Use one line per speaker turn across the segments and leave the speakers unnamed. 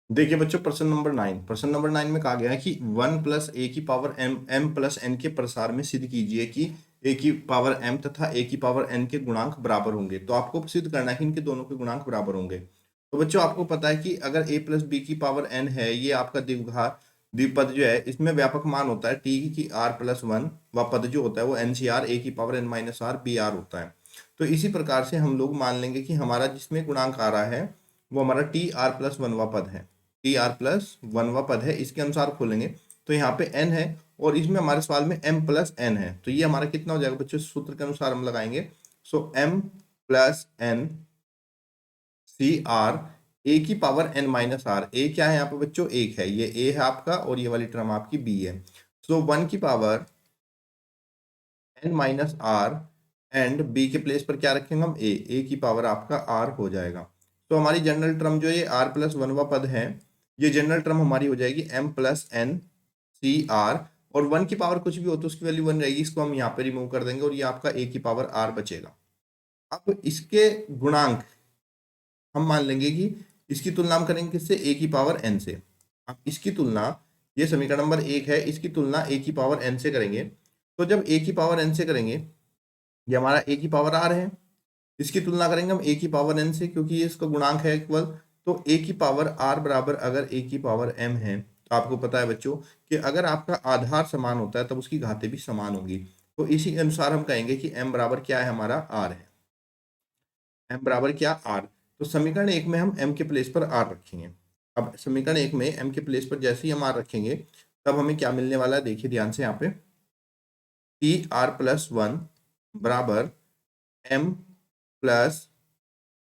देखिए बच्चों, प्रश्न नंबर 9 में कहा गया है कि 1 + a⁴m के प्रसार में सिद्ध कीजिए कि a⁴m तथा a⁴n के गुणांक बराबर होंगे। तो आपको सिद्ध करना है कि इनके दोनों के गुणांक बराबर होंगे। तो बच्चों आपको पता है कि अगर a + b⁴n है, ये आपका द्विपद जो है, इसमें व्यापक मान होता है t की r+1 व पद जो होता है वो NCR a⁴n−r होता है। तो इसी प्रकार से हम लोग मान लेंगे कि हमारा जिसमें गुणांक आ रहा है वो हमारा TR+1 पद है। TR+1 पद है, इसके अनुसार खोलेंगे तो यहाँ पे n है और इसमें हमारे सवाल में m+n है। तो ये हमारा कितना हो जाएगा बच्चों, सूत्र के अनुसार हम लगाएंगे। सो m+n CR a⁴n−r। a क्या है यहाँ पे बच्चों, एक है, ये a है आपका और ये वाली टर्म आपकी b है। सो 1⁴n−r एंड b के प्लेस पर क्या रखेंगे हम, a⁴ आपका r हो जाएगा। तो हमारी जनरल टर्म जो ये r+1 पद है, ये जनरल टर्म हमारी हो जाएगी m+n CR, और 1 कुछ भी हो तो उसकी वैल्यू 1 रहेगी, इसको हम यहाँ पे रिमूव कर देंगे और ये आपका a⁴r बचेगा। अब इसके गुणांक हम मान लेंगे कि इसकी तुलना हम करेंगे किससे, a⁴n से। अब इसकी तुलना, ये समीकरण नंबर 1 है, इसकी तुलना a⁴n से करेंगे। तो जब a⁴n से करेंगे, ये हमारा a⁴r है, इसकी तुलना करेंगे हम a⁴n से क्योंकि ये इसका गुणांक है इक्वल। तो a⁴r बराबर अगर a⁴m है, तो आपको पता है बच्चों कि अगर आपका आधार समान होता है तब उसकी घातें भी समान होंगी। तो इसी के अनुसार हम कहेंगे कि m बराबर क्या है, हमारा r है। m बराबर क्या, r। तो समीकरण 1 में हम m के प्लेस पर r रखेंगे। अब समीकरण 1 में m के प्लेस पर जैसे ही हम r रखेंगे तब हमें क्या मिलने वाला है, देखिए ध्यान से यहाँ पे, TR+1 बराबर m+n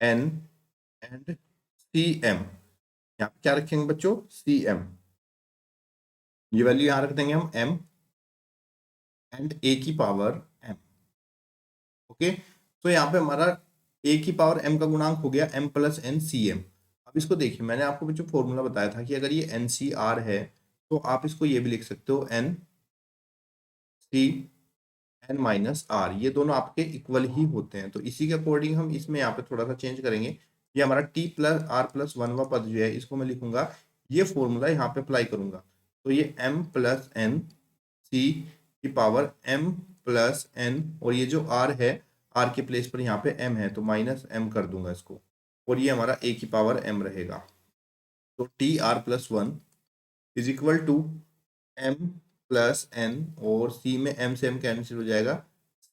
एंड CM। यहाँ पे क्या रखेंगे बच्चों, CM। ये वैल्यू यहाँ रख देंगे हम m एंड a⁴m। ओके, तो यहाँ पे हमारा a⁴m का गुणांक हो गया m+n CM। अब इसको देखिए, मैंने आपको बच्चों फॉर्मूला बताया था कि अगर ये NCR है तो आप इसको ये भी लिख सकते हो NCn-r, ये दोनों आपके इक्वल ही होते हैं। तो इसी के अकॉर्डिंग हम इसमें यहाँ पे थोड़ा सा चेंज करेंगे। ये हमारा T+r+1 पद जो है, इसको मैं लिखूंगा, ये फॉर्मूला यहाँ पे अप्लाई करूंगा। तो ये m+n C⁴m+n, और ये जो r है, r के प्लेस पर यहाँ पे m है तो -m कर दूंगा इसको, और ये हमारा a⁴m रहेगा। तो TR+1 is equal to m+n, और c में m से m कैंसिल हो जाएगा,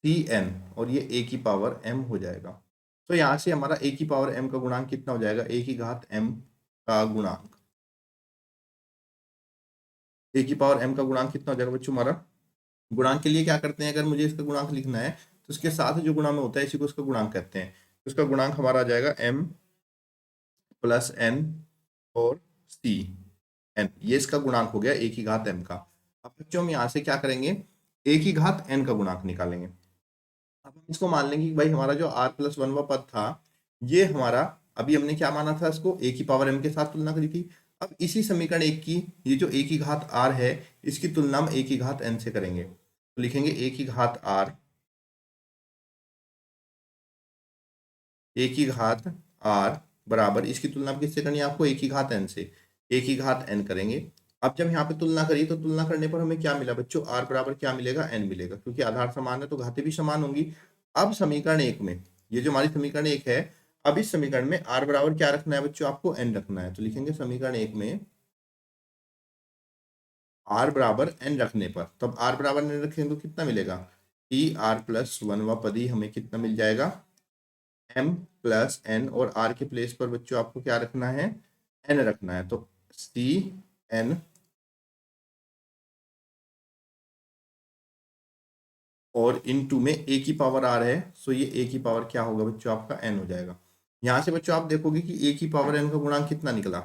CN, और ये a⁴m हो जाएगा। तो यहाँ से हमारा a⁴m का गुणांक कितना हो जाएगा, a⁴m का गुणांक, a⁴m का गुणांक कितना हो जाएगा बच्चों हमारा। गुणांक के लिए क्या करते हैं, अगर मुझे इसका गुणांक लिखना है तो इसके साथ जो गुणा में होता है इसी को इसका गुणांक कहते हैं। तो इसका गुणांक हमारा आ जाएगा m+n और CN, ये इसका गुणांक हो गया a⁴m का। अब बच्चों हम यहाँ से क्या करेंगे, a⁴n का गुणांक निकालेंगे। अब हम इसको मान लेंगे कि भाई हमारा जो r+1 पद था, ये हमारा, अभी हमने क्या माना था, इसको a⁴m के साथ तुलना करी थी। अब इसी समीकरण 1 की, ये जो a⁴r है, इसकी तुलना हम a⁴n से करेंगे। तो लिखेंगे a⁴r बराबर, इसकी तुलना किससे करनी है आपको, a⁴n से, a⁴n करेंगे। अब जब यहाँ पे तुलना करी तो तुलना करने पर हमें क्या मिला बच्चों, r बराबर क्या मिलेगा, n मिलेगा, क्योंकि आधार समान है तो घातें भी समान होंगी। अब समीकरण 1 में, ये जो हमारी समीकरण 1 है, अब इस समीकरण में r बराबर क्या रखना है बच्चों, आपको n रखना है। तो लिखेंगे समीकरण 1 में r बराबर n रखने पर, तब r बराबर n रखेंगे तो कितना मिलेगा, TR+1 पद ही हमें कितना मिल जाएगा, m+n, और r के प्लेस पर बच्चों आपको क्या रखना है, n रखना है। तो CN, और इनटू में a⁴r है, सो ये a⁴ क्या होगा बच्चों, आपका n हो जाएगा। यहाँ से बच्चों आप देखोगे कि a⁴n का गुणांक कितना निकला,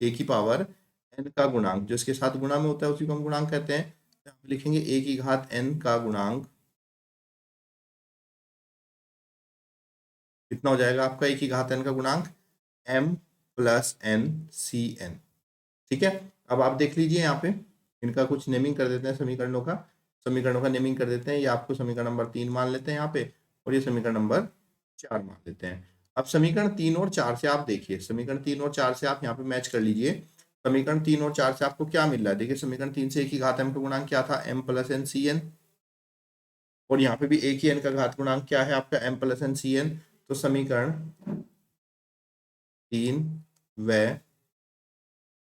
a⁴n का गुणांक जो इसके साथ गुणा में होता है उसी को हम गुणांक कहते हैं। तो यहाँ पे लिखेंगे a⁴n का गुणांक कितना हो जाएगा आपका, a⁴n का गुणांक m+n CN। ठीक है, अब आप देख लीजिए यहाँ पे, इनका कुछ नेमिंग कर देते हैं, समीकरणों का नेमिंग कर देते हैं। ये आपको समीकरण नंबर 3 मान लेते हैं यहाँ पे, और ये समीकरण नंबर 4 मान लेते हैं। अब समीकरण 3 और 4 से आप देखिए, समीकरण 3 और 4 से आप यहाँ पे मैच कर लीजिए समीकरण 3 और 4 से आपको क्या मिल रहा है? देखिए समीकरण 3 से एक ही घात m का गुणांक क्या था? m plus n C n, और यहाँ पे भी एक ही n का घात गुणांक क्या है आपका? m plus n C n. तो समीकरण 3 व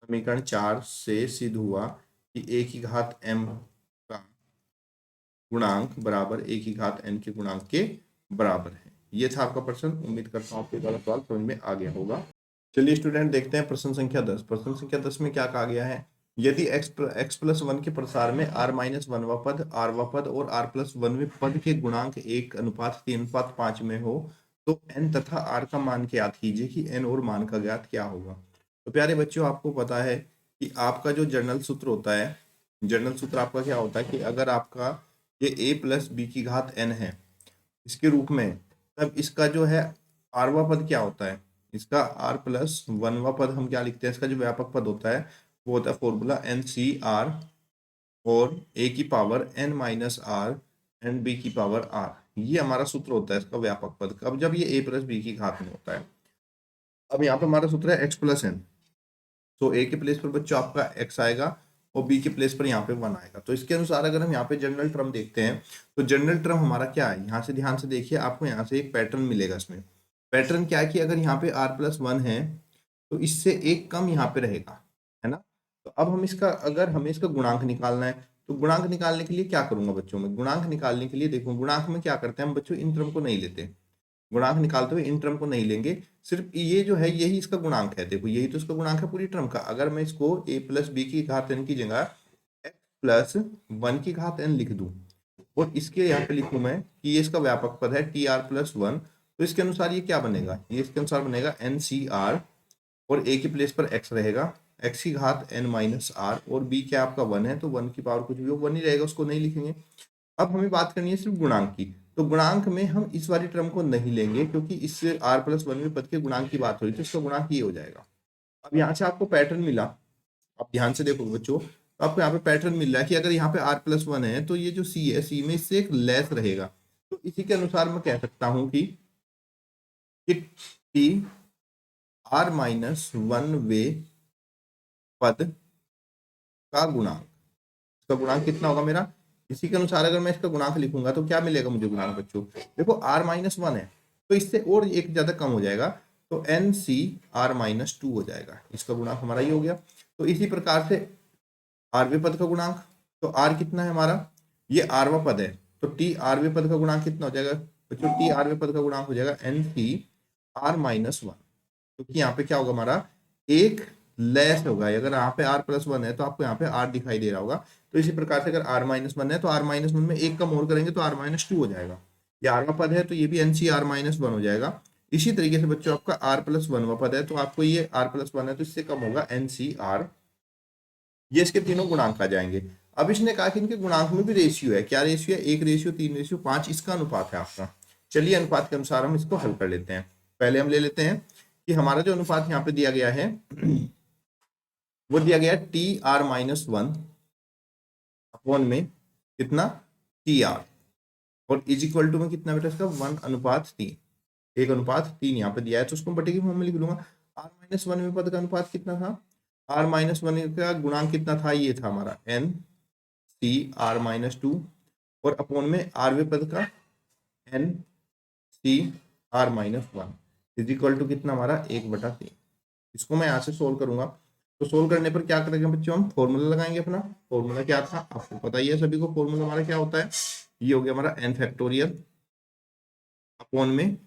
समीकरण 4 से सिद्ध हुआ कि एक ही घात m का गुणांक बराबर एक ही घात n के गुणांक के बराबर है। ये था आपका प्रश्न। उम्मीद करता हूँ आपको वाला सवाल समझ में आ गया होगा। चलिए स्टूडेंट देखते हैं प्रश्न संख्या 10। प्रश्न संख्या 10 में क्या कहा गया है? यदि x प्लस 1 के प्रसार में r माइनस 1वां पद, r वां पद और r प्लस 1वें पद के गुणांक 1:3:5 में हो तो n तथा r का मान ज्ञात कीजिए कि n और मान का ज्ञात क्या होगा। तो प्यारे बच्चों, आपको पता है कि आपका जो जनरल सूत्र होता है, जनरल सूत्र आपका क्या होता है कि अगर आपका ये a प्लस बी की घात n है इसके रूप में, तब इसका जो है आरवा पद क्या होता है? इसका r प्लस 1वां पद हम क्या लिखते हैं? इसका जो व्यापक पद होता है वो होता है फॉर्मूला एन सी आर और a की power n minus r and b की पावर r। ये हमारा सूत्र होता है इसका व्यापक पद का, अब जब ये a प्लस बी की घात में होता है। अब यहाँ पे हमारा सूत्र है x प्लस एन। तो a के प्लेस पर बच्चों आपका x आएगा और b के प्लेस पर यहाँ पे 1 आएगा। तो इसके अनुसार अगर हम यहाँ पे जनरल टर्म देखते हैं तो जनरल टर्म हमारा क्या है? यहाँ से ध्यान से देखिए, आपको यहाँ से एक पैटर्न मिलेगा। इसमें पैटर्न क्या है कि अगर यहाँ पे r प्लस 1 है तो इससे एक कम यहाँ पे रहेगा, है ना। तो अब हम इसका, अगर हमें इसका गुणांक निकालना है तो गुणांक निकालने के लिए क्या करूंगा बच्चों? में गुणांक निकालने के लिए देखो, गुणांक में क्या करते हैं हम बच्चों? इन टर्म को नहीं लेते। गुणांक निकालते हुए इन टर्म को नहीं लेंगे, सिर्फ ये जो है यही इसका गुणांक है। देखो यही तो इसका गुणांक है पूरी टर्म का। अगर मैं इसको a प्लस बी की घात n की जगह x प्लस 1 की घात n लिख दूं और इसके यहाँ पे लिखूं मैं कि ये इसका व्यापक पद है टी आर प्लस 1, तो इसके अनुसार ये क्या बनेगा? ये इसके अनुसार बनेगा एन सी आर और a के प्लेस पर x रहेगा, x की घात n माइनस आर, और b क्या आपका 1 है तो 1 की पावर कुछ भी हो 1 ही रहेगा, उसको नहीं लिखेंगे। अब हमें बात करनी है सिर्फ गुणांक की। तो गुणांक में हम इस वाली टर्म को नहीं लेंगे क्योंकि इससे r प्लस 1वें पद के गुणांक की बात हो रही है, तो इसका गुणांक ये हो जाएगा। अब यहाँ से आपको पैटर्न मिला, आप ध्यान से देखो बच्चों, तो आपको यहाँ पे पैटर्न मिल रहा है कि अगर यहाँ पे r प्लस 1 है तो ये जो c है, c में इससे एक लेस रहेगा। तो इसी के अनुसार मैं कह सकता हूँ कि टी r माइनस 1वे पद का गुणांक, इसका गुणांक कितना होगा मेरा? इसी के अनुसार अगर मैं इसका गुणांक लिखूंगा तो क्या मिलेगा मुझे गुणांक बच्चों? देखो r माइनस 1 है तो इससे और एक ज्यादा कम हो जाएगा, तो एन सी आर माइनस 2 हो जाएगा। इसका गुणांक हमारा ये हो गया। तो इसी प्रकार से आरवें पद का गुणांक, तो r कितना है हमारा? ये आरवा पद है, तो टी आरवें पद का गुणांक कितना हो जाएगा बच्चों? टी आरवें पद का गुणांक हो जाएगा एन सी आर माइनस 1, क्योंकि यहाँ पे क्या होगा हमारा? एक लेस होगा। अगर यहाँ पे r प्लस 1 है तो आपको यहाँ पे r दिखाई दे रहा होगा। तो इसी प्रकार से अगर r माइनस 1 है तो r माइनस 1 में एक कम और करेंगे तो r माइनस 2 हो जाएगा। ये आरवा पद है तो ये भी एन सी आर माइनस 1 हो जाएगा। इसी तरीके से बच्चों आपका r प्लस 1वां पद है तो आपको ये r प्लस 1 है तो इससे कम होगा एन सी आर। ये इसके तीनों गुणांक आ जाएंगे। अब इसने कहा कि इनके गुणांक में भी रेशियो है। क्या रेशियो है? 1:3:5 इसका अनुपात है आपका। चलिए अनुपात के अनुसार हम इसको हल कर लेते हैं। पहले हम ले लेते हैं कि हमारा जो अनुपात यहाँ पे दिया गया है वो दिया गया टी आर माइनस 1 अपॉन में कितना? टी आर, और इज इक्वल टू में कितना बेटा इसका? 1:3। 1:3 यहाँ पे दिया है तो उसको बटे की फॉर्म में लिख लूंगा। आर माइनस 1 में पद का अनुपात कितना था? आर माइनस 1 का गुणांक कितना था? ये था हमारा एन सी आर माइनस 2, और अपॉन में आरवें पद का n C r minus 1 is equal to कितना हमारा? 1/3। इसको मैं यहाँ से सोल्व करूंगा, तो सोल्व करने पर क्या करेंगे बच्चों? हम फॉर्मूला लगाएंगे। अपना फॉर्मूला क्या था आपको पता ही है सभी को। फॉर्मूला हमारा क्या होता है? ये हो गया हमारा एन फैक्टोरियल अपॉन में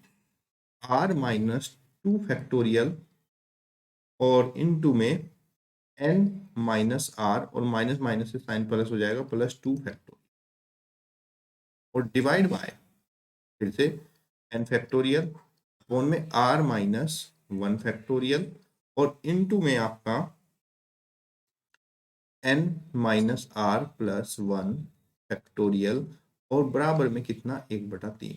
आर माइनस 2 फैक्टोरियल और इनटू में एन माइनस आर, और माइनस माइनस से साइन प्लस हो जाएगा, प्लस 2 फैक्टोरियल, और डिवाइड बाय फिर से एन फैक्टोरियल अपॉन में आर माइनस 1 फैक्टोरियल और इनटू में आपका n minus are plus 1 factorial, और बराबर में कितना? 1/3।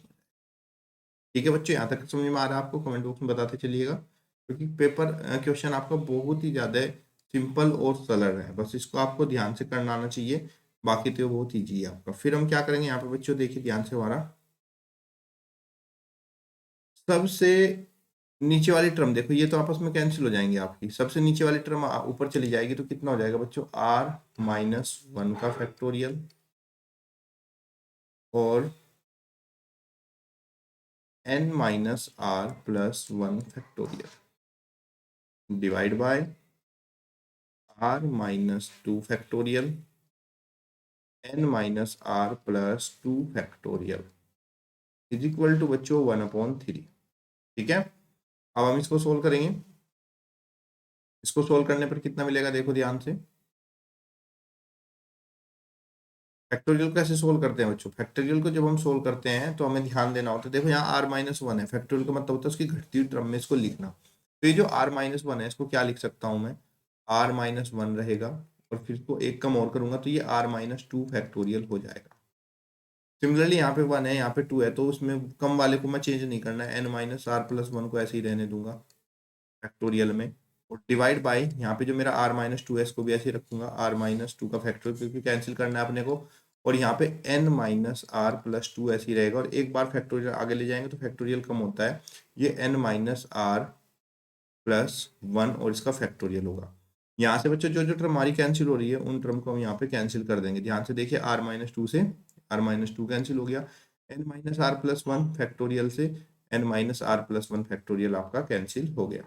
ठीक है बच्चों, यहाँ तक समझ में आ रहा है आपको? कमेंट बॉक्स में बताते चलिएगा, क्योंकि पेपर क्वेश्चन आपका बहुत ही ज्यादा सिंपल और सरल है। बस इसको आपको ध्यान से करना आना चाहिए, बाकी तो बहुत ईजी है आपका। फिर हम क्या करेंगे यहाँ पे बच्चों? देखिए ध्यान से हमारा सबसे नीचे वाली टर्म देखो, ये तो आपस में कैंसिल हो जाएंगे आपकी, सबसे नीचे वाली टर्म ऊपर चली जाएगी तो कितना हो जाएगा बच्चों, आर माइनस वन का फैक्टोरियल और n minus are plus one factorial divide by r minus two factorial n minus are plus two factorial is equal to बच्चों 1/3। ठीक है, अब हम इसको सोल्व करेंगे। इसको सोल्व करने पर कितना मिलेगा देखो ध्यान से। फैक्टोरियल कैसे सोल्व करते हैं बच्चों, फैक्टोरियल को जब हम सोल्व करते हैं तो हमें ध्यान देना होता है, देखो यहाँ आर माइनस वन है, फैक्टोरियल का मतलब होता है उसकी घटती हुई टर्म में इसको लिखना। तो ये जो आर माइनस वन है इसको क्या लिख सकता हूँ मैं, आर माइनस वन रहेगा और फिर इसको एक कम और करूंगा तो ये आर माइनस टू फैक्टोरियल हो जाएगा। सिमिलरली यहाँ पे वन है, यहाँ पे टू है, तो उसमें कम वाले को मैं चेंज नहीं करना है, n minus are plus one को ऐसे ही रहने दूंगा फैक्टोरियल में। और डिवाइड बाय यहाँ पे जो मेरा आर माइनस टू है इसको भी ऐसे ही रखूंगा, आर माइनस टू का फैक्टोरियल क्योंकि कैंसिल करना है अपने को। और यहाँ पे n minus are plus two ऐसे ही रहेगा, और एक बार फैक्टोरियल आगे ले जाएंगे तो फैक्टोरियल कम होता है, ये n minus are plus one और इसका फैक्टोरियल होगा। यहाँ से बच्चों जो जो टर्म हमारी कैंसिल हो रही है उन टर्म को हम यहाँ पे कैंसिल कर देंगे। ध्यान से देखिए, आर माइनस टू से आर माइनस टू कैंसिल हो गया, N minus are plus one factorial से N minus are plus one factorial आपका कैंसिल हो गया।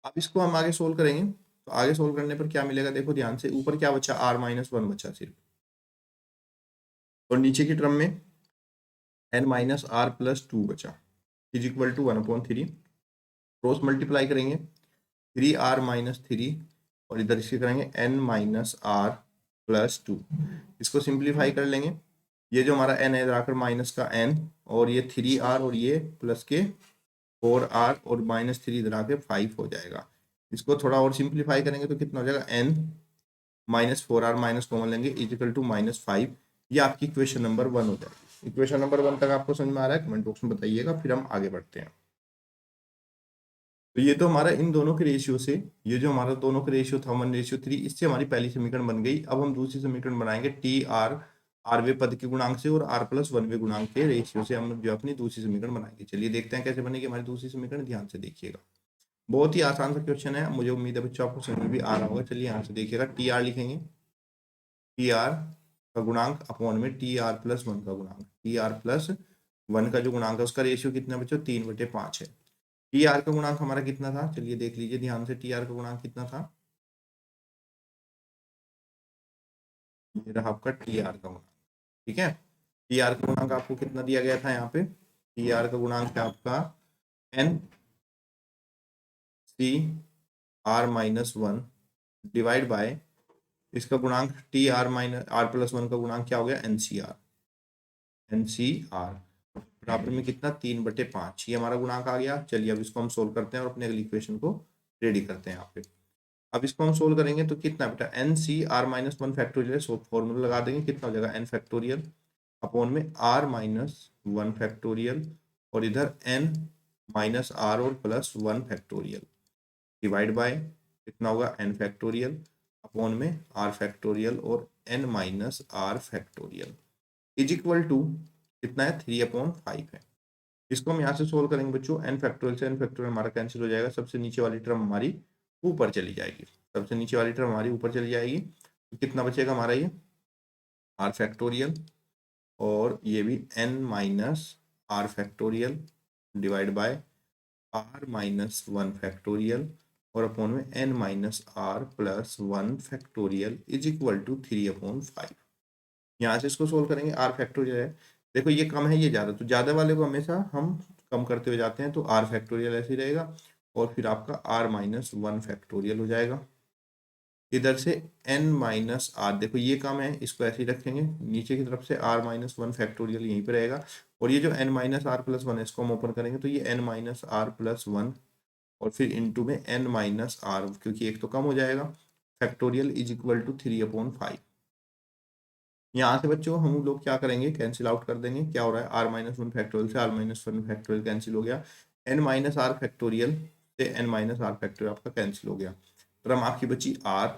अब इसको हम आगे सोल्व करेंगे, तो आगे सोल्व करने पर क्या मिलेगा देखो ध्यान से, ऊपर क्या बचा, आर माइनस वन बचा सिर्फ, और नीचे की टर्म में N minus are plus two बचा is equal to 1/3। Cross multiply करेंगे, थ्री आर माइनस थ्री और इधर इसके करेंगे N minus are plus two. इसको सिंप्लीफाई कर लेंगे, ये जो हमारा एन है इधर आकर माइनस का एन और ये थ्री आर और ये प्लस के फोर आर और माइनस थ्री इधर आके फाइव हो जाएगा। इसको थोड़ा और सिंप्लीफाई करेंगे तो कितना हो जाएगा, n minus four r minus common लेंगे इजिकल टू माइनस फाइव। ये आपकी इक्वेशन नंबर वन हो जाएगी। इक्वेशन नंबर वन तक आपको समझ में आ रहा है, कमेंट बॉक्स में बताइएगा, फिर हम आगे बढ़ते हैं। तो ये तो हमारा इन दोनों के रेशियो से, ये जो हमारा दोनों का रेशियो था 1:3, इससे हमारी पहली समीकरण बन गई। अब हम दूसरी समीकरण बनाएंगे टी आर आरवे पद के गुणांक से और आर प्लस वनवे गुणांक के रेशियो से हम जो अपनी दूसरी समीकरण बनाएंगे। चलिए देखते हैं कैसे बनेगी हमारी दूसरी समीकरण, ध्यान से देखिएगा। बहुत ही आसान सा क्वेश्चन है, मुझे उम्मीद है बच्चों आपको समझ में भी आ रहा होगा। चलिए यहाँ से देखिएगा, टी आर लिखेंगे, टी आर का गुणांक अपॉन में टी आर प्लस वन का गुणांक, टी आर प्लस वन का जो गुणांक है उसका रेशियो कितना बच्चों, 3/5 है। टी आर का गुणांक हमारा कितना था, चलिए देख लीजिए ध्यान से, टी आर का गुणांक कितना था, ये रहा आपका टी आर का गुणांक। ठीक है, टी आर का गुणांक आपको कितना दिया गया था, यहाँ पे टी आर का गुणांक है आपका n C r minus one divide by इसका गुणांक T r minus are plus one का गुणांक क्या हो गया, एनसीआर, एनसीआर बराबर में कितना, 3/5, ये हमारा गुणांक आ गया। चलिए अब इसको हम सोल्व करते हैं और अपने अगली इक्वेशन को रेडी करते हैं यहाँ पे। अब इसको हम सोल्व करेंगे तो कितना बेटा, n C r minus one factorial, formula लगा देंगे, कितना हो जाएगा एन फैक्टोरियल अपॉन में आर माइनस वन फैक्टोरियल और इधर एन माइनस आर और plus one factorial divide by कितना होगा, एन फैक्टोरियल अपॉन में आर फैक्टोरियल और n minus r factorial is equal to कितना है, 3/5 है। इसको हम यहाँ से सोल्व करेंगे बच्चों, एन फैक्टोरियल से एन फैक्टोरियल हमारा कैंसिल हो जाएगा, सबसे नीचे वाली टर्म हमारी ऊपर चली जाएगी, सबसे नीचे वाली टर्म हमारी ऊपर चली जाएगी। तो कितना बचेगा हमारा, ये आर फैक्टोरियल और ये भी n minus r factorial divide by r minus one factorial और अपॉन में N minus are plus one factorial is equal to 3/5। यहाँ से इसको सोल्व करेंगे, आर फैक्टोरियल है, देखो ये कम है ये ज़्यादा, तो ज़्यादा वाले को हमेशा हम कम करते हुए जाते हैं, तो आर फैक्टोरियल ऐसे ही रहेगा और फिर आपका आर माइनस वन फैक्टोरियल हो जाएगा। इधर से एन माइनस आर, देखो ये कम है इसको ऐसे ही रखेंगे, नीचे की तरफ से आर माइनस वन फैक्टोरियल यहीं पे रहेगा, और ये जो n minus are plus one है इसको हम ओपन करेंगे तो ये n minus are plus one और फिर इनटू में एन माइनस आर, क्योंकि एक तो कम हो जाएगा, फैक्टोरियल इज इक्वल टू 3/5। यहाँ से बच्चों हम लोग क्या करेंगे, कैंसिल आउट कर देंगे, क्या हो रहा है, आर माइनस वन फैक्टोरियल से are minus one factorial cancel हो गया, एन माइनस आर फैक्टोरियल से एन माइनस आर फैक्टोरियल आपका कैंसिल हो गया। टर्म आपकी बची आर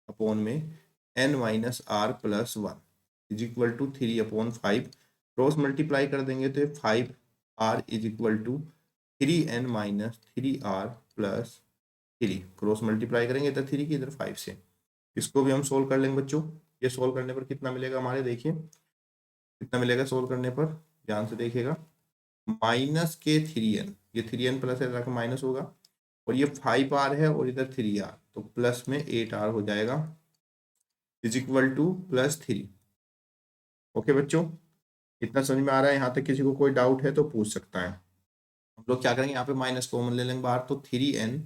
अपॉन में N minus are plus one is equal to 3/5। Cross multiply कर देंगे तो 5 r is equal to 3n minus 3r plus 3 cross multiply करेंगे इधर 3 की इधर 5 से। इसको भी हम सोल्व कर लेंगे बच्चों। ये सोल्व करने पर कितना मिलेगा हमारे, देखिए कितना मिलेगा सोल्व करने पर, ध्यान से देखिएगा। माइनस के 3n, ये 3n प्लस है माइनस होगा, और ये 5r है और इधर 3r, तो प्लस में 8r हो जाएगा is equal two plus 3। Okay बच्चों, इतना समझ में आ रहा है? यहाँ तक किसी को कोई डाउट है तो पूछ सकता है। हम लोग क्या करेंगे, यहाँ पे माइनस कॉमन ले लेंगे बाहर, तो 3n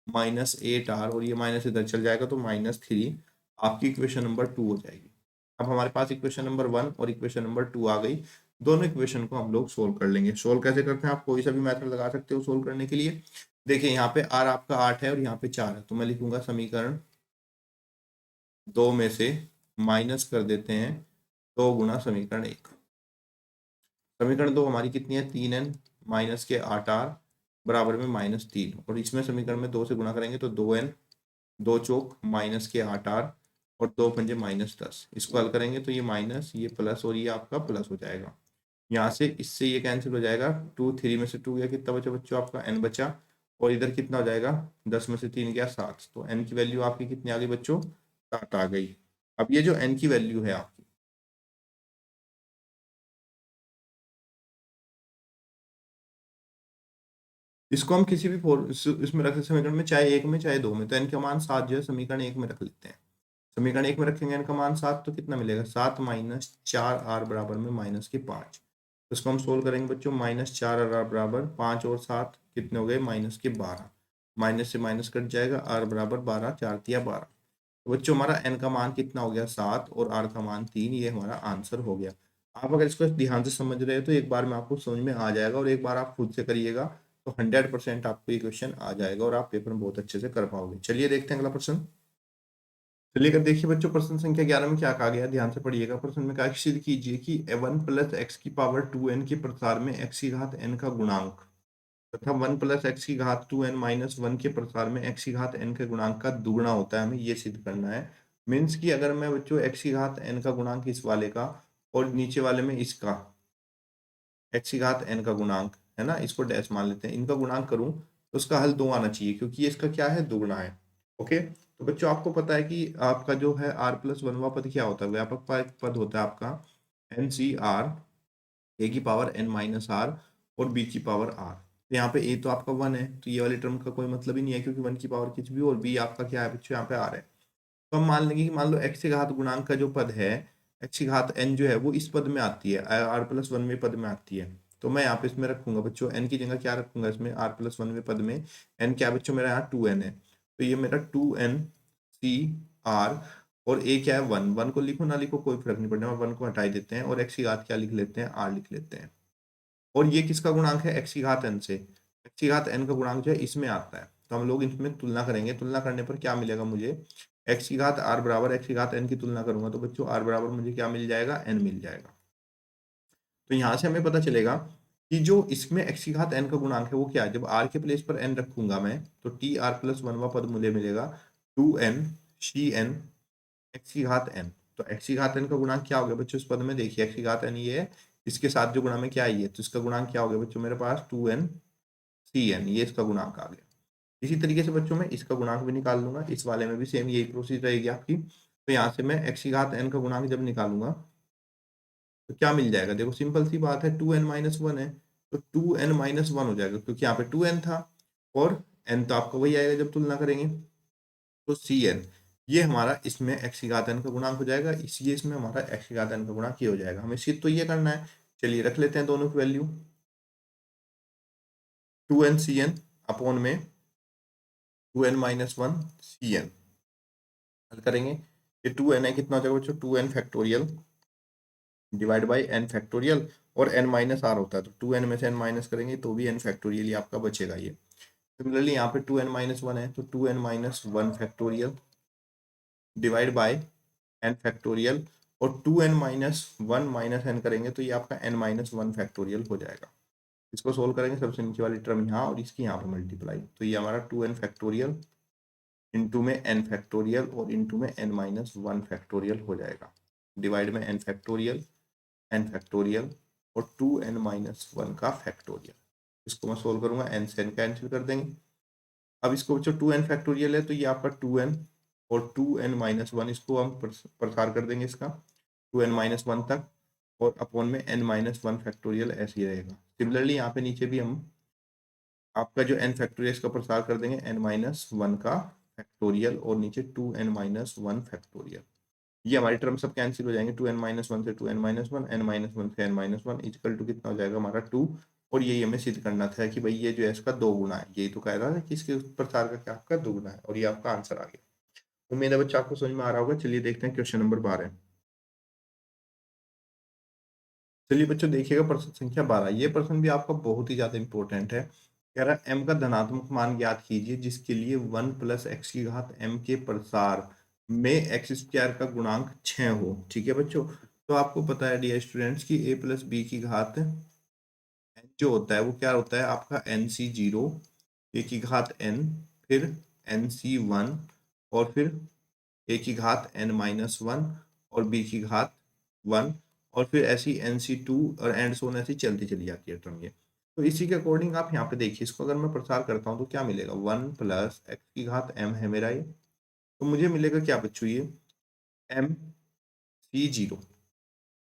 माइनस 8r, और ये माइनस इधर चल जाएगा तो -3 आपकी इक्वेशन नंबर 2 हो जाएगी। अब हमारे पास इक्वेशन नंबर 1 और इक्वेशन नंबर 2 आ गई। दोनों इक्वेशन को हम लोग सोल्व कर लेंगे। सोल्व कैसे करते हैं, आप कोई सा भी मेथड लगा सकते हो सोल्व करने के लिए। देखिए यहाँ पे r आपका 8 है और यहाँ पे 4 है, तो मैं लिखूंगा समीकरण 2 में से माइनस कर देते हैं 2 गुना समीकरण 1। समीकरण 2 हमारी कितनी है, 3n माइनस के 8r बराबर में -3, और इसमें समीकरण में 2 से गुणा करेंगे तो 2n, 2 चौक माइनस के 8r और 2 पंजे -10। इसको हल करेंगे तो ये माइनस, ये प्लस और ये आपका प्लस हो जाएगा। यहाँ से इससे ये कैंसिल हो जाएगा, 2 3 में से 2 गया, कितना बचा बच्चों आपका n बचा, और इधर कितना हो जाएगा, 10 में से 3 गया 7, तो n की वैल्यू आपकी कितनी आ गई बच्चों, 7 आ गई। अब ये जो n की वैल्यू है आपकी, इसको हम किसी भी इसमें रख सकते समीकरण में, चाहे एक में चाहे दो में, तो n का मान 7 जो है समीकरण 1 में रख लेते हैं। समीकरण 1 में रखेंगे n का मान 7, तो कितना मिलेगा, 7 माइनस 4r बराबर में -5। तो इसको हम सोल्व करेंगे बच्चों, -4r बराबर 5 और 7 कितने हो गए, -12। माइनस से माइनस कट जाएगा, r बराबर 12, 4 तिया 12। तो बच्चों हमारा n का मान कितना हो गया, 7, और r का मान 3, ये हमारा आंसर हो गया। आप अगर इसको ध्यान से समझ रहे हो तो एक बार में आपको समझ में आ जाएगा, और एक बार आप खुद से करिएगा तो 100% आपको ये क्वेश्चन आ जाएगा और आप पेपर में बहुत अच्छे से कर पाओगे। चलिए देखते हैं अगला प्रश्न। चलिए अगर देखिए बच्चों, प्रश्न संख्या 11 में क्या कहा गया, ध्यान से पढ़िएगा। प्रश्न में कहा, सिद्ध कीजिए कि 1 प्लस एक्स की पावर 2n के प्रसार में x की घात n का गुणांक तथा 1 प्लस एक्स की घात 2n माइनस 1 के प्रसार में x की घात n के गुणांक का दुगुना होता है। हमें ये सिद्ध करना है। मीन्स कि अगर मैं बच्चों x की घात n का गुणांक इस वाले का और नीचे वाले में इसका x की घात n का गुणांक है ना, इसको डैश मान लेते हैं, इनका गुणांक करूं तो उसका हल 2 आना चाहिए, क्योंकि ये इसका क्या है, दुगुना है। ओके, तो बच्चों आपको पता है कि आपका जो है r प्लस 1वां पद क्या होता है, व्यापक पद होता है आपका NCR, a की पावर n माइनस आर और b की पावर r। तो यहाँ पे a तो आपका 1 है, तो ये वाली टर्म का कोई मतलब ही नहीं है, क्योंकि 1 की पावर कुछ भी, और b आपका क्या है बच्चों, यहाँ पे r है। तो हम मान लेंगे कि मान लो x की घात गुणांक का जो पद है, x की घात n जो है वो इस पद में आती है, r प्लस 1 में पद में आती है। तो मैं यहाँ पे इसमें रखूंगा बच्चों n की जगह क्या रखूंगा, इसमें r प्लस 1 में पद में n क्या है बच्चों, मेरा यहाँ 2n है, तो ये मेरा 2n c r, और a क्या है 1, 1 को लिखो ना लिखो कोई फर्क नहीं पड़ने वाला, 1 को हटाई देते हैं और x की घात क्या लिख लेते हैं, r लिख लेते हैं। और ये किसका गुणांक है, x की घात n से, x की घात n का गुणांक जो है इसमें आता है, तो हम लोग इसमें तुलना करेंगे। तुलना करने पर क्या मिलेगा मुझे, x की घात r बराबर x की घात n की तुलना करूंगा तो बच्चों r बराबर मुझे क्या मिल जाएगा, n मिल जाएगा। तो यहाँ से हमें पता चलेगा कि जो इसमें x की घात n का गुणांक है वो क्या है, जब r के प्लेस पर n रखूंगा मैं तो टी आर प्लस 1वां पद मुझे मिलेगा 2n सी एन x की घात n। तो x की घात n का गुणांक क्या हो गया बच्चों, इस पद में देखिए x की घात n ये है, इसके साथ जो गुणा में क्या आई है, तो इसका गुणांक क्या हो गया बच्चों, मेरे पास 2n cn, ये इसका गुणांक आ गया। इसी तरीके से बच्चों मैं इसका गुणांक भी निकाल लूंगा, इस वाले में भी सेम यही प्रोसेस रहेगी आपकी। तो यहाँ से मैं x की घात n का गुणांक जब निकालूंगा तो क्या मिल जाएगा, देखो सिंपल सी बात है, 2n माइनस 1 है, तो 2n माइनस 1 हो जाएगा, क्योंकि यहाँ पे 2n था और n तो आपका वही आएगा जब तुलना करेंगे, तो cn ये हमारा इसमें x की घात n का गुणांक हो जाएगा, इसलिए इसमें हमारा x की घात n का गुणांक ये हो जाएगा। हमें सिर्फ तो ये करना है। चलिए रख लेते हैं दोनों की वैल्यू, 2n cn अपॉन में 2n माइनस 1 cn, हल करेंगे। ये 2n है, कितना हो जाएगा बच्चों, 2n factorial divide by n factorial, और n माइनस r होता है, तो 2n में से n माइनस करेंगे तो भी n फैक्टोरियल ही आपका बचेगा। ये सिमिलरली यहाँ पे 2n माइनस 1 है, तो 2n minus 1 factorial divide bye n factorial, और 2n माइनस 1 माइनस n करेंगे तो ये आपका n माइनस 1 फैक्टोरियल हो जाएगा। इसको सोल्व करेंगे, सबसे नीचे वाली टर्म यहाँ और इसकी यहाँ पर मल्टीप्लाई, तो ये हमारा 2n फैक्टोरियल इंटू में n फैक्टोरियल और इंटू में n माइनस 1 फैक्टोरियल हो जाएगा, डिवाइड में n फैक्टोरियल और 2n माइनस 1 का फैक्टोरियल। इसको मैं सोल्व करूंगा, एन से एन कैंसिल कर देंगे। अब इसको बच्चों 2n फैक्टोरियल है तो ये आपका 2n और 2n-1 इसको हम प्रसार कर देंगे इसका 2n-1 तक, और अपॉन में n-1 फैक्टोरियल ऐसे ही रहेगा। सिमिलरली यहाँ पे नीचे भी हम आपका जो n फैक्टोरियल इसका प्रसार कर देंगे n-1 का फैक्टोरियल और नीचे 2n-1 फैक्टोरियल। ये हमारी टर्म सब कैंसिल हो जाएंगे, 2n-1 से 2n-1, n-1 से n-1 इक्वल टू कितना हो जाएगा हमारा 2। और यही हमें सिद्ध करना था कि भाई ये जो है इसका 2 गुना है, यही तो कह रहा है कि इसके प्रसार का क्या आपका 2 गुना है, और ये आपका आंसर आ गया। उम्मीद है बच्चा आपको समझ में आ रहा होगा। चलिए देखते हैं क्वेश्चन नंबर 12। चलिए बच्चों देखिएगा प्रश्न संख्या 12। ये प्रश्न भी आपका बहुत ही ज्यादा इंपॉर्टेंट है। कह रहा है m का धनात्मक मान ज्ञात कीजिए जिसके लिए 1 प्लस एक्स की घात m के प्रसार में एक्स स्क्वायर का गुणांक 6 हो। ठीक है बच्चों, तो आपको पता है डियर स्टूडेंट्स की a प्लस बी की घात n जो होता है वो क्या होता है आपका nc0, a की घात n, फिर nc1, और फिर a की घात n-1 और b की घात 1, और फिर ऐसी nc2 और एंड सोन ऐसी चलती चली जाती है टर्म ये। तो इसी के अकॉर्डिंग आप यहाँ पे देखिए, इसको अगर मैं प्रसार करता हूँ तो क्या मिलेगा, 1 प्लस एक्स की घात m है मेरा ये, तो मुझे मिलेगा क्या बच्चों ये mc0,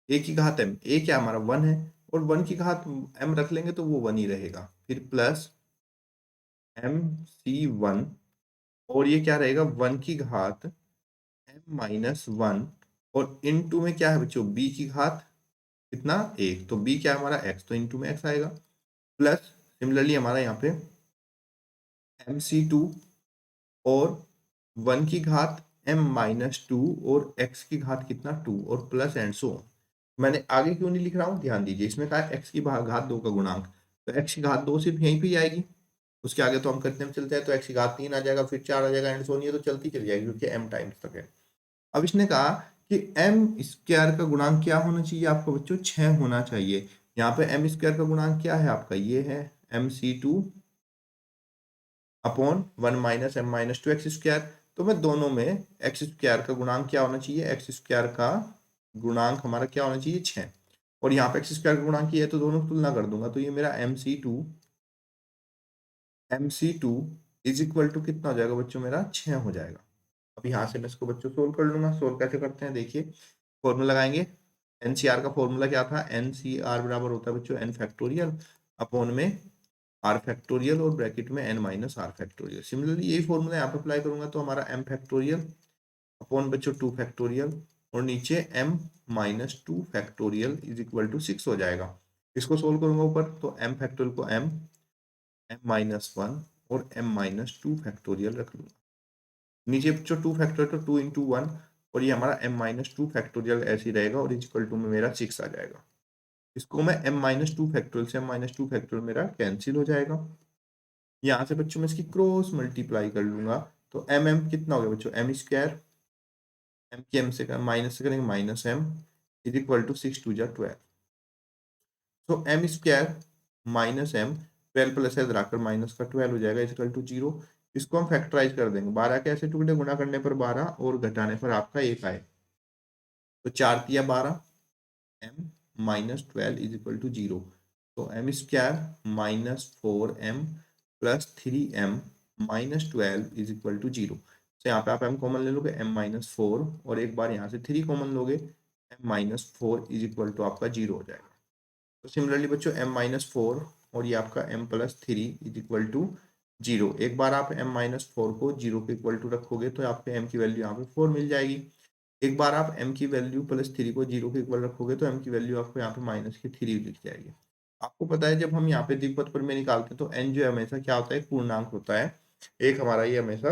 a की घात m, a क्या हमारा 1 है, और 1 की घात m रख लेंगे तो वो 1 ही रहेगा, फिर प्लस mc1, और ये क्या रहेगा 1 की घात m-1, और इनटू में क्या है बच्चों b की घात कितना 1, तो b क्या है हमारा x, तो इनटू में x आएगा, प्लस सिमिलरली हमारा यहाँ पे mc2 और 1 की घात m-2 और x की घात कितना 2, और प्लस एंड सो ऑन। मैंने आगे क्यों नहीं लिख रहा हूँ, ध्यान दीजिए, इसमें कहा x की घात 2 का गुणांक, तो x की घात 2 सिर्फ यहीं पे ही आएगी, उसके आगे तो हम करते में चलते हैं, तो x की घात 3 आ जाएगा, फिर 4 आ जाएगा, एंड सो ऑन, ये तो चलती चली जाएगी क्योंकि m टाइम्स तक है। अब इसने कहा कि m स्क्वायर का गुणांक क्या होना चाहिए आपका बच्चों, 6 होना चाहिए। यहाँ पे m स्क्वायर का गुणांक क्या है आपका, ये है mc2 upon 1 minus m-2 x square. तो मैं दोनों में एक्स स्क्वायर का गुणांक क्या होना चाहिए, एक्स स्क्वायर का गुणांक हमारा क्या होना चाहिए 6, और यहाँ पे एक्स स्क्वायर का गुणांक ये है तो दोनों तुलना कर दूंगा, तो ये मेरा mc2 इज इक्वल टू कितना हो जाएगा बच्चों, मेरा 6 हो जाएगा। अब यहाँ से मैं इसको बच्चों सोल्व कर लूंगा। सोल्व कैसे करते हैं देखिए, फॉर्मूला लगाएंगे, एनसीआर का फॉर्मूला क्या था, एनसीआर बराबर होता है बच्चों एन फैक्टोरियल अपॉन में आर फैक्टोरियल और ब्रैकेट में N minus r factorial. Similarly यही फॉर्मूला यहाँ पे अप्लाई करूंगा तो हमारा एम फैक्टोरियल अपॉन बच्चों 2 फैक्टोरियल और नीचे m-2 factorial is equal to 6 हो जाएगा। इसको सोल्व करूंगा ऊपर तो m फैक्टोरियल को m-1 और m-2 फैक्टोरियल रख लूंगा, नीचे बच्चों 2 फैक्टोरियल तो 2 इंटू 1, और ये हमारा m-2 फैक्टोरियल ऐसे ही रहेगा, और इक्वल टू में मेरा 6 आ जाएगा। इसको मैं m-2 फैक्टोरियल से m-2 फैक्टोरियल मेरा कैंसिल हो जाएगा। यहाँ से बच्चों मैं इसकी क्रॉस मल्टीप्लाई कर लूंगा, तो m कितना हो गया बच्चों, m स्क्वायर, m की m से माइनस से करेंगे minus m is equal to 6 2 जा 12, तो m square minus m, 12 plus है रखकर माइनस का 12 हो जाएगा इक्वल टू 0। इसको हम फैक्टराइज कर देंगे, 12 के ऐसे टुकड़े गुणा करने पर 12 और घटाने पर आपका 1 आए, तो 4 तिया 12, m-12 इज इक्वल टू 0, तो m square minus 4m plus 3m minus 12 is equal to 0। तो यहाँ पे आप m कॉमन ले लोगे m-4, और एक बार यहाँ से 3 कॉमन लोगे m-4 इज इक्वल टू आपका 0 हो जाएगा। तो सिमिलरली बच्चों m-4 और ये आपका m+3 इज इक्वल टू 0, एक बार आप m-4 को 0 के इक्वल टू रखोगे तो आपके m की वैल्यू यहाँ पे 4 मिल जाएगी। एक बार आप m की वैल्यू +3 को 0 के इक्वल रखोगे तो m की वैल्यू आपको यहाँ पे -3 दिख जाएगी। आपको पता है जब हम यहाँ पे द्विपद पर में निकालते हैं तो n जो हमेशा क्या होता है, एक पूर्णांक होता है, एक हमारा ये हमेशा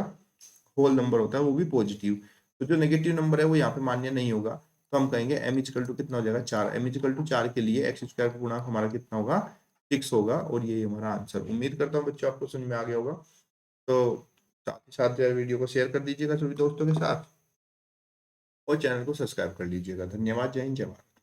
होल नंबर होता है, वो भी पॉजिटिव। तो जो नेगेटिव नंबर है वो यहाँ पे मान्य नहीं होगा, तो हम कहेंगे m इक्वल टू कितना हो जाएगा 4, m इक्वल टू 4 के लिए एक्स स्क्वायर का गुणांक हमारा कितना होगा 6 होगा, और ये हमारा आंसर। उम्मीद करता हूँ बच्चों आपको समझ में आ गया होगा। तो साथ ही साथ वीडियो को शेयर कर दीजिएगा सभी दोस्तों के साथ, और चैनल को सब्सक्राइब कर लीजिएगा। धन्यवाद, जय हिंद, जय भारत।